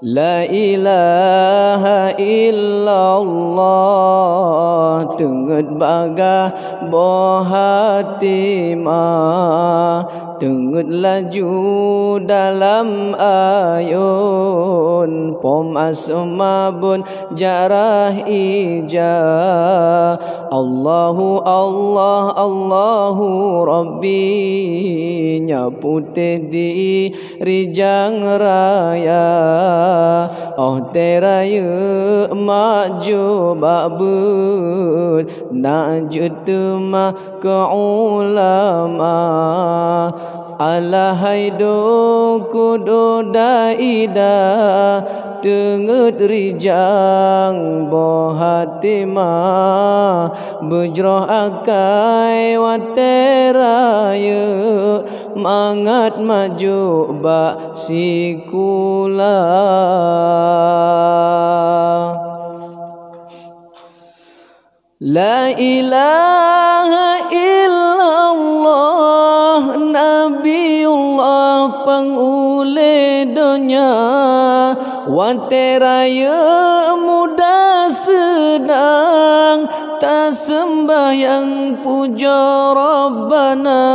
La ilaha illallah tenget bagah boh hati ma tenget laju dalam ayun pom asma bun jarah ija Allahu Allah Allahu Rabbi nyapute di rijang raya oh teraya maju babud najut ma ke ulama alahai do kudo daida tenget rijang bohatima bujroh akai wateraya mangat maju ba sikula La ilaha illallah Nabiullah pengule dunia wateraya muda sedang tak sembahyang puja Rabbana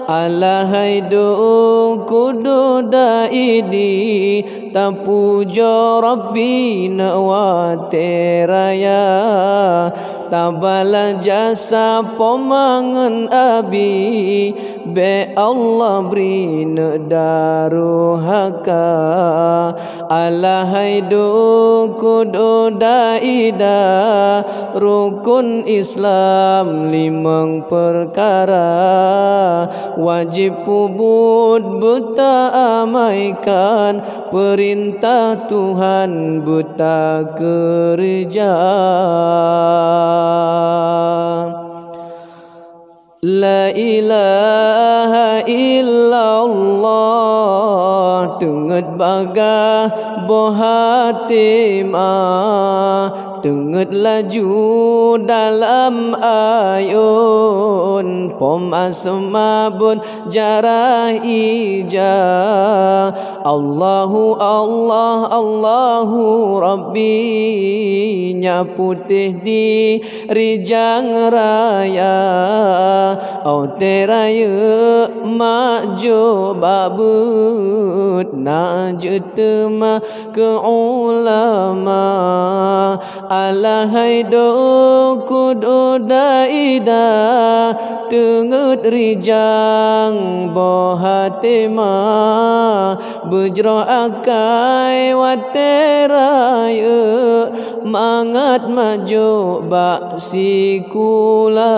alahai do kudu daidi tak puja Rabbina wateraya tabala jasa pomangan abi be Allah brina daruhaka alahai do kudu daida rukun Islam limang perkara wajib pubut buta amaikan perintah Tuhan buta kerja La ilaha illallah tenget bagah boh hati ma tenget laju dalam ayun pom asma bun jarah ija Allahu Allah Allahu Rabbi nyaputih di rijang raya au teraya maju babut najut ma ke ulama alahai do kudu daida tenget rijang boh hatima bujro akai wateraya mangat maju bak sikula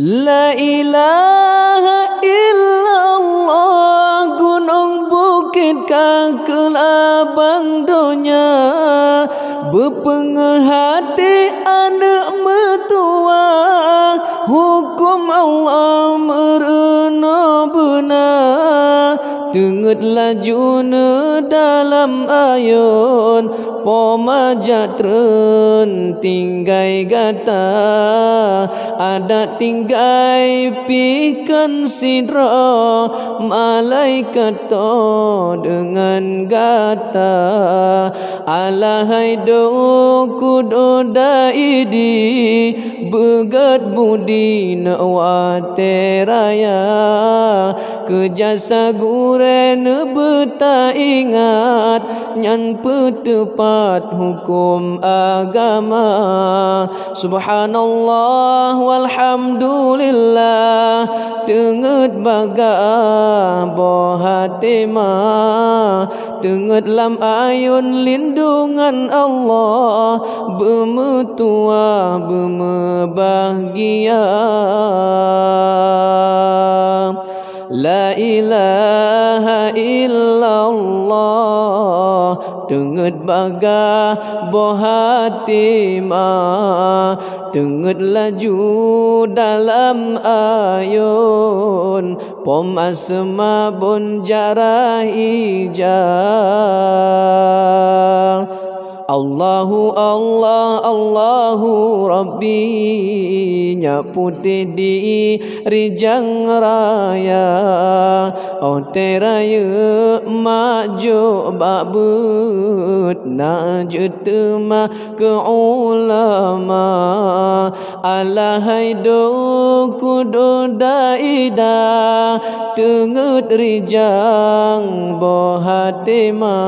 La ilaha illallah gunung bukit kakelabang dunia berpenghati anak metua hukum Allah merena benar tenget lajuna dalam ayun pomajatren tinggai gata ada tinggai pikan sidra malaikat to dengan gata alahai do kudo daidi begat budi na wateraya kejasa guren beta ingat nyan petepat hukum agama subhanallah walhamdulillah tenget bagah boh hatima tenget lam ayun lindungan Allah bemetua bemebahagia La ilaha illallah tenget bagah boh hatima tenget laju dalam ayun pom asma bun jarah ija Allahu Allah Allahu Rabbi nyaputi di rijang raya oh teraya maju babut najutma ke ulama alahaido kudo daida tengut rijang bohatima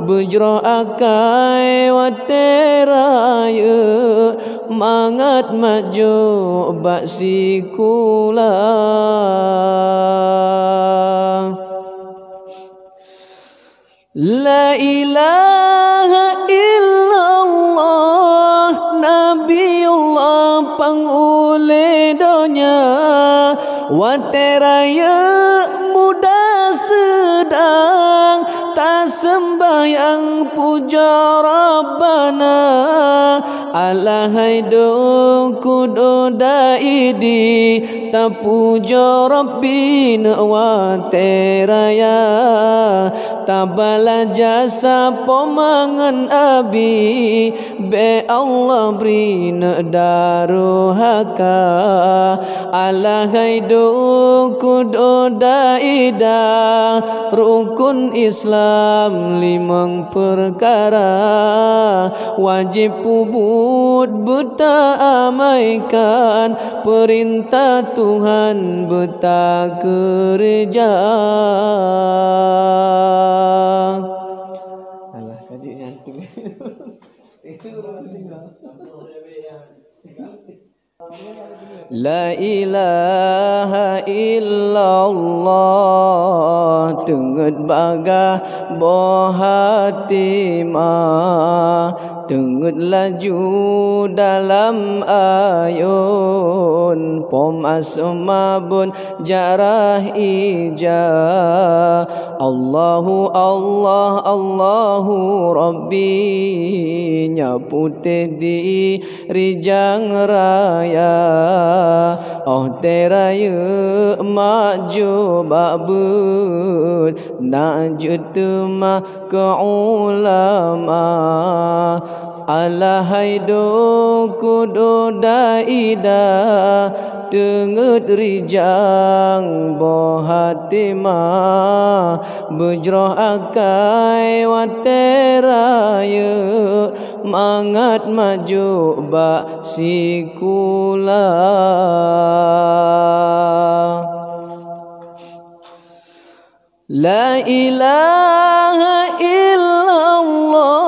bujro akai wateraya mangat maju bak sikula la ilaha illallah nabiullah pangule donya wateraya muda sedang tak sembahyang puja Rabbana alahaido kudo daidi tak puja Rabbina wateraya tabala jasa pomangan abi be Allah brina daruhaka alahaido kudo daida rukun Islam limang perkara wajib pubut buta amaikan perintah Tuhan buta kerja. Alah kaji nyantuk. La ilaha illallah tengut bagah bohatima tengut laju dalam ayun pom asmabun jarah ija Allahu Allah Allahu Rabbi nyapute di rijang raya oh teraya maju babut najutma ke ulama alahaido kudo daida tengut rijang bohatima bujroh akai wateraya mangat maju bak sikula la ilaha illallah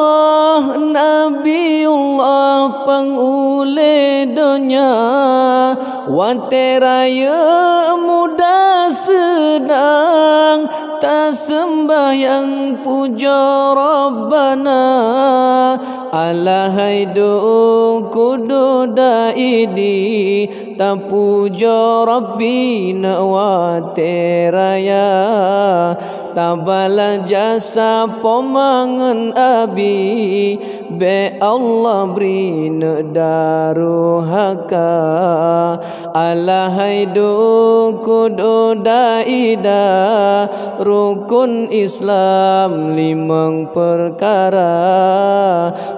nabiullah pangule donya wateraya muda sedang tak sembahyang puja Rabbana alahaido kudo daidi tak puja Rabbina wateraya tabala jasa pomangan abi be Allah brina daruhaka alahaido kudo daida rukun Islam limang perkara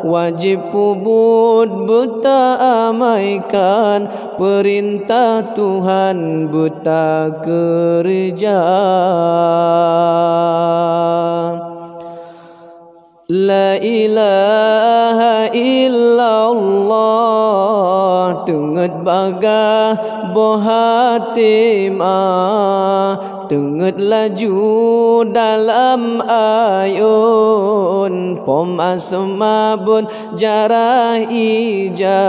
wajib pubut buta amaikan perintah Tuhan buta kerja. La ilaha illallah tengut bagah bohatima tengut laju dalam ayun pom asmabun jarah ija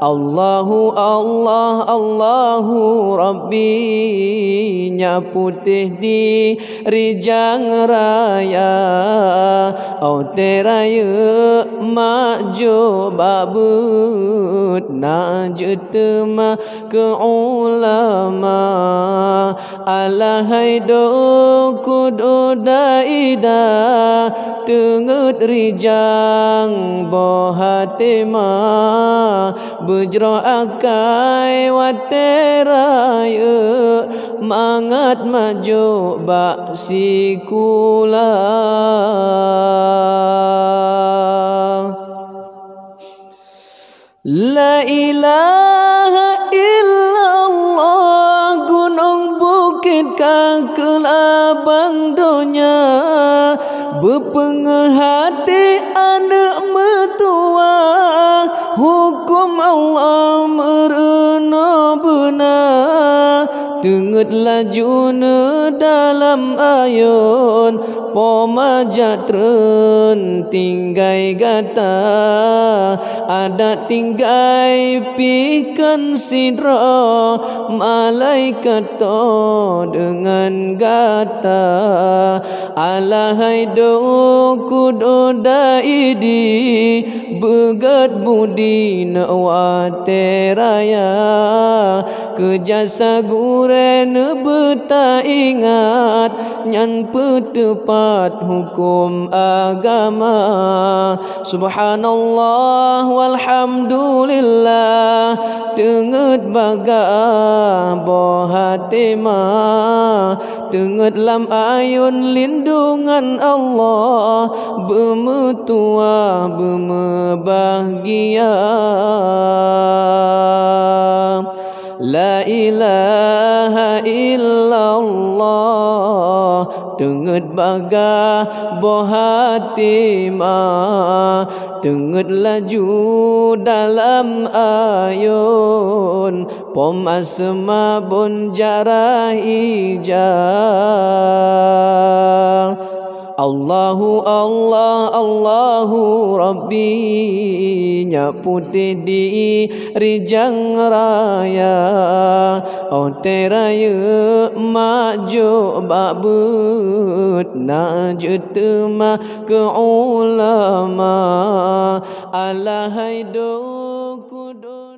Allahu Allah Allahu Rabbi nyaputih di rijang raya au teraya maju babut najutma ke ulama alahaido kudo daida tengut rijang bohatima bujro akai wateraya mangat maju bak sikula La ilaha illallah, gunung bukit kakelabang dunia, berpenghati anak mertua, hukum Allah merena benar. Tengut lajuna dalam ayun, pomajak tren tinggai gata, adat tinggai pikan sidra, malaikat to dengan gata. Alahai do kudo daidi, begat budi nawate raya, kejasa guren beta ingat, nyan petepat hukum agama. Subhanallah walhamdulillah, tenget baga boh hatimah, tenget lam ayun lindungan Allah, bemetua bemebahagia. La ilaha illallah, tenget baga boh hatimah, tenget laju dalam ayun, pom asma bun jarah ijah. Allahu Allah Allahu Rabbi, nyaputi di rijang raya, oh teraya maju babut na jutma ke ulama. Alahai do kudo